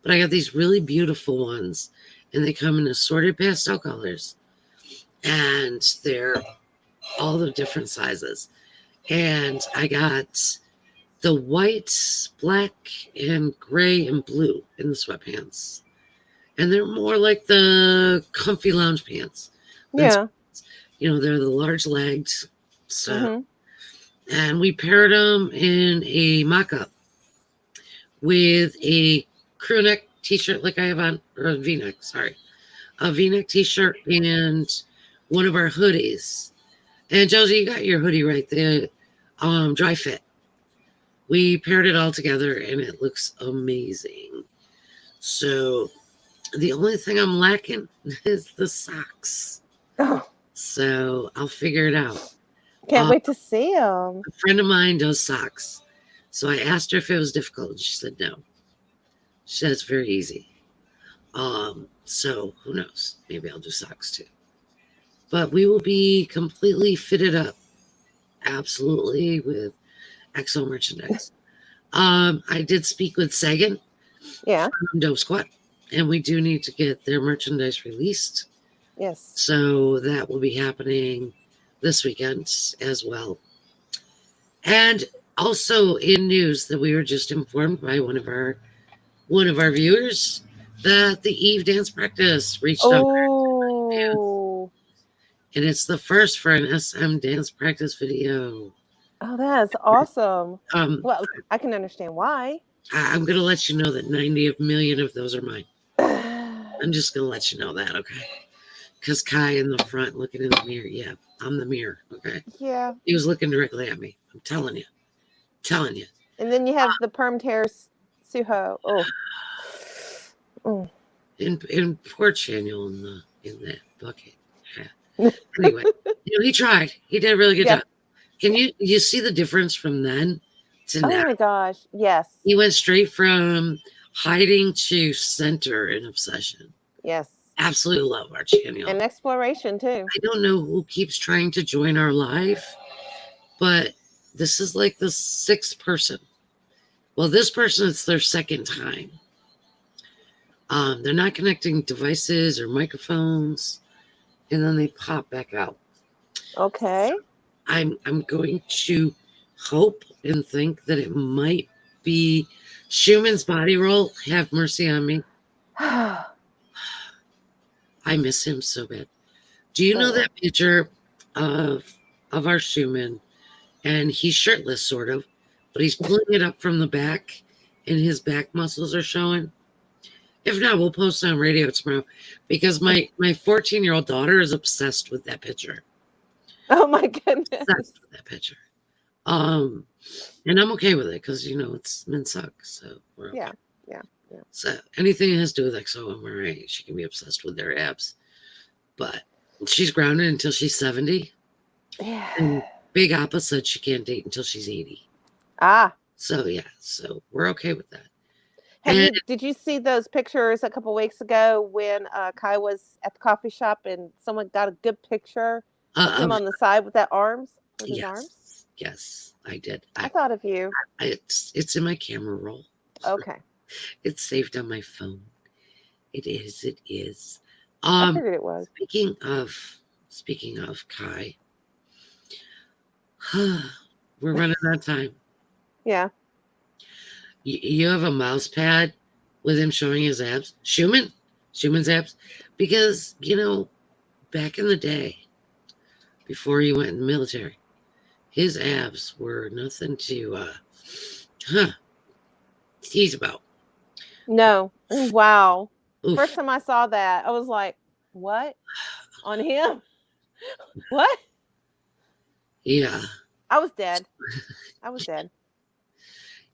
But I got these really beautiful ones, and they come in assorted pastel colors, and they're all the different sizes. And I got the white, black, and gray and blue in the sweatpants. And they're more like the comfy lounge pants. Yeah. They're the large legged. So, Mm-hmm. and we paired them in a mock up with a crew neck t shirt like I have on, or a v neck, sorry. A v neck t shirt and one of our hoodies. And Josie, you got your hoodie right there, dry fit. We paired it all together and it looks amazing. So the only thing I'm lacking is the socks. Oh, So I'll figure it out. can't wait to see them. A friend of mine does socks. So I asked her if it was difficult. And she said no. She said it's very easy. So who knows? Maybe I'll do socks too. But we will be completely fitted up. Absolutely with XO merchandise. I did speak with Sagan Yeah. from Dope Squad, and we do need to get their merchandise released. Yes. So that will be happening this weekend as well. And also in news that we were just informed by one of our viewers that the Eve dance practice reached out. Oh. And it's the first for an SM dance practice video. Oh, that's awesome. Um, Well, I can understand why. I'm going to let you know that 90 million of those are mine. I'm just going to let you know that, okay? Because Kai in the front looking in the mirror. Yeah, I'm the mirror, okay? Yeah. He was looking directly at me. I'm telling you. Telling you. And then you have the permed hair Suho. Oh. Mm. And poor Chaniel in that bucket hat. Anyway, he tried. He did a really good job. Can you see the difference from then to now? Oh my gosh. Yes. He went straight from hiding to center in obsession. Yes. Absolutely love our channel. And exploration too. I don't know who keeps trying to join our live, but this is like the 6th person. Well, this person, it's their 2nd time. They're not connecting devices or microphones, and then they pop back out. Okay. I'm going to hope and think that it might be Schumann's body roll. Have mercy on me. I miss him so bad. Do you know that picture of our Schumann? And he's shirtless, sort of, but he's pulling it up from the back, and his back muscles are showing. If not, we'll post on radio tomorrow because my 14-year-old daughter is obsessed with that picture. Oh my goodness. Obsessed with that picture. And I'm okay with it because it's men suck, so we're okay. Yeah. So anything that has to do with XO and Marie, she can be obsessed with their abs. But she's grounded until she's 70. Yeah. And Big Appa said she can't date until she's 80. Ah. So yeah, so we're okay with that. Did you see those pictures a couple weeks ago when Kai was at the coffee shop and someone got a good picture of him on the side with that arms? With his arms? Yes, I did. I thought of you. It's in my camera roll. Okay. It's saved on my phone. It is. I figured it was. Speaking of Kai, we're running out of time. Yeah. You have a mouse pad with him showing his abs? Schumann's abs? Because, back in the day, before he went in the military, his abs were nothing to tease about. No. Wow. Oof. First time I saw that, I was like, what? On him? What? Yeah. I was dead.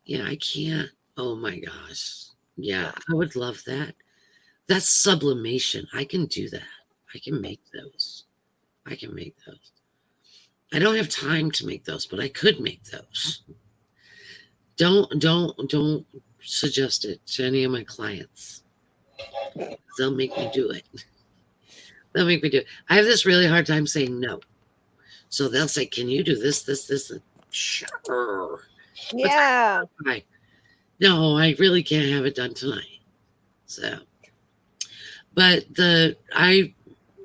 Yeah, I can't. Oh my gosh. Yeah, I would love that. That's sublimation. I can do that. I can make those. I don't have time to make those, but I could make those. Don't suggest it to any of my clients. They'll make me do it. They'll make me do it. I have this really hard time saying no. So they'll say, "Can you do this, this, this?" And sure. Yeah. No, I really can't have it done tonight. So, but I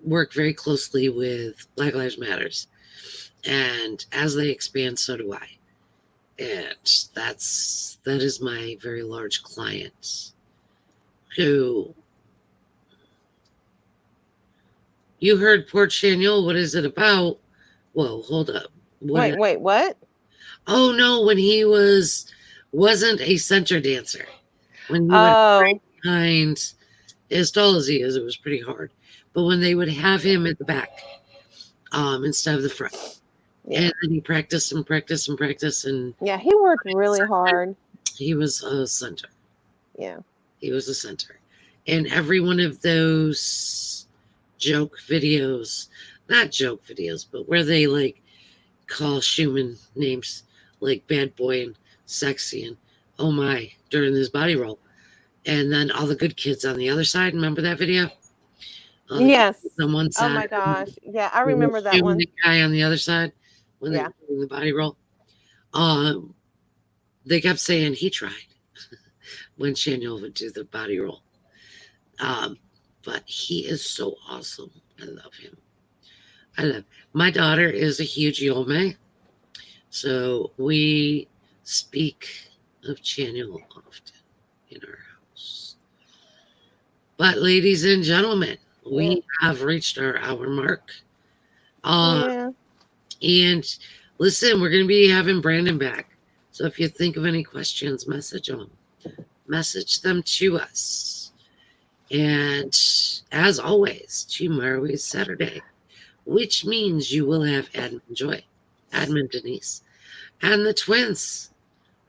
work very closely with Black Lives Matters, and as they expand, so do I. And that is my very large client who you heard Port Chaniel. What is it about? Whoa, hold up. Wait, what? Oh no, when he wasn't a center dancer. When he went Oh, behind, as tall as he is, it was pretty hard. But when they would have him at the back, instead of the front. yeah. And then he practiced and practiced and practiced, and Yeah, he worked really hard. he was a center. Yeah. He was a center. And every one of those joke videos, not joke videos, but where they like call Schumann names like bad boy and sexy and oh my during this body roll. And then all the good kids on the other side. Remember that video? Yes. On one side. Oh my gosh. Yeah, I remember that one. The guy on the other side when Yeah. they were doing the body roll. They kept saying he tried when Chaniel would do the body roll. But he is so awesome. I love him. My daughter is a huge Yome. So we speak of Chaniel often in our house. But ladies and gentlemen, we have reached our hour mark. Yeah. And listen, we're going to be having Brandon back. So if you think of any questions, message them to us. And as always, tomorrow is Saturday, which means you will have Admin Joy, Admin Denise, and the twins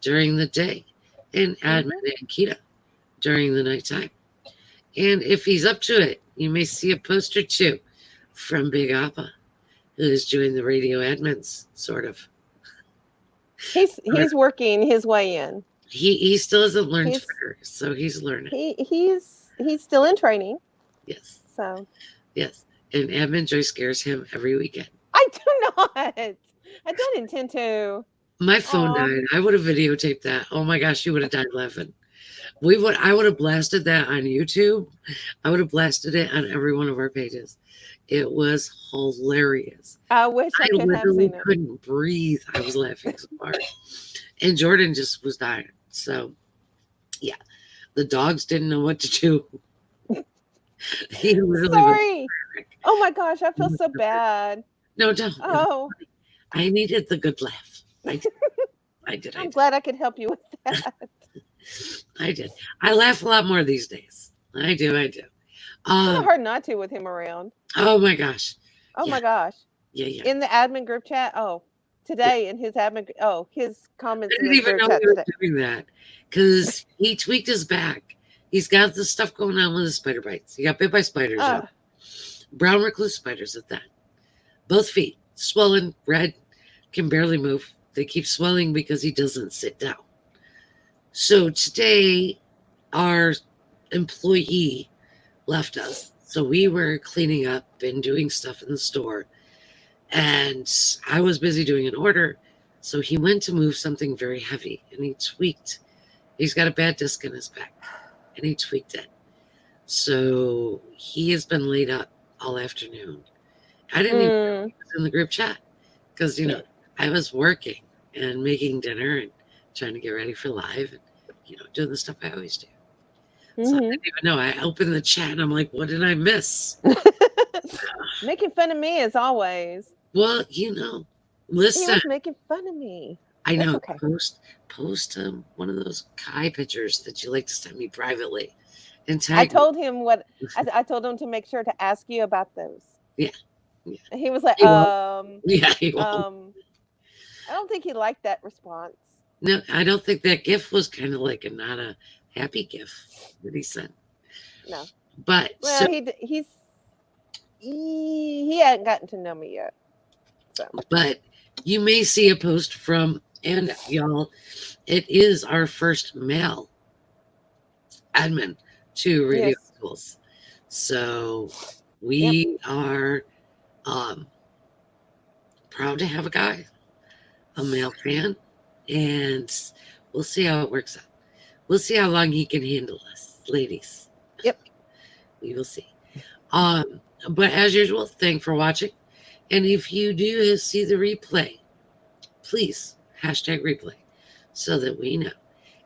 during the day, and Admin Ankita during the nighttime. And if he's up to it, you may see a post or two from Big Appa, who is doing the radio admins, sort of. He's working his way in. He still hasn't learned Twitter, so he's learning. He's still in training. Yes. So. Yes, and Admin Joy scares him every weekend. I do not. I don't intend to. My phone died. I would have videotaped that. Oh my gosh, you would have died laughing. I would have blasted that on YouTube. I would have blasted it on every one of our pages. It was hilarious. I wish I could have seen it. Couldn't breathe. I was laughing so hard. And Jordan just was dying. So, yeah. The dogs didn't know what to do. He really Sorry. Oh my gosh, I feel so bad. No, don't. Oh. I needed the good laugh. I did. I'm glad I could help you with that. I did. I laugh a lot more these days. I do. It's hard not to with him around. Oh my gosh. Oh my gosh. Yeah. In the admin group chat. Oh, today in his admin. Oh, his comments. I didn't even know he was doing that because he tweaked his back. He's got this stuff going on with his spider bites. He got bit by spiders. Brown recluse spiders at that. Both feet swollen, red, can barely move. They keep swelling because he doesn't sit down. So today, our employee left us. So we were cleaning up and doing stuff in the store. And I was busy doing an order. So he went to move something very heavy and he tweaked. He's got a bad disc in his back and he tweaked it. So he has been laid up all afternoon. I didn't even know he was in the group chat because, I was working and making dinner and trying to get ready for live and, doing the stuff I always do. So I didn't even know. I opened the chat and I'm like, what did I miss? Making fun of me as always. Well, listen. He was making fun of me. I know. Okay. Post one of those Kai pictures that you like to send me privately. And tag I told him I told him to make sure to ask you about those. Yeah. He was like, he won't. I don't think he liked that response. No, I don't think that GIF was kind of like not a happy GIF that he sent. No. But he hadn't gotten to know me yet. So But you may see a post from, and y'all, it is our first male admin to Radio yes, Schools. So we are um, proud to have a guy, a male fan, and we'll see how it works out. We'll see how long he can handle us, ladies. yep, We will see. Um, but as usual, thank for watching. And if you do see the replay, please hashtag replay so that we know.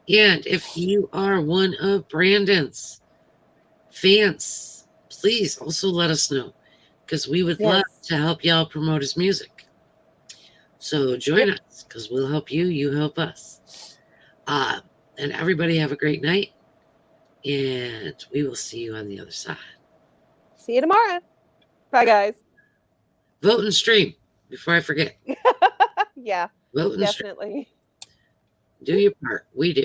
And if you are one of Brandon's fans, please also let us know because we would love yes, to help y'all promote his music. So join us because we'll help you, you help us. And everybody have a great night, and we will see you on the other side. See you tomorrow. Bye, guys. Vote and stream before I forget. Yeah, Vote and stream. definitely. Do your part. We do.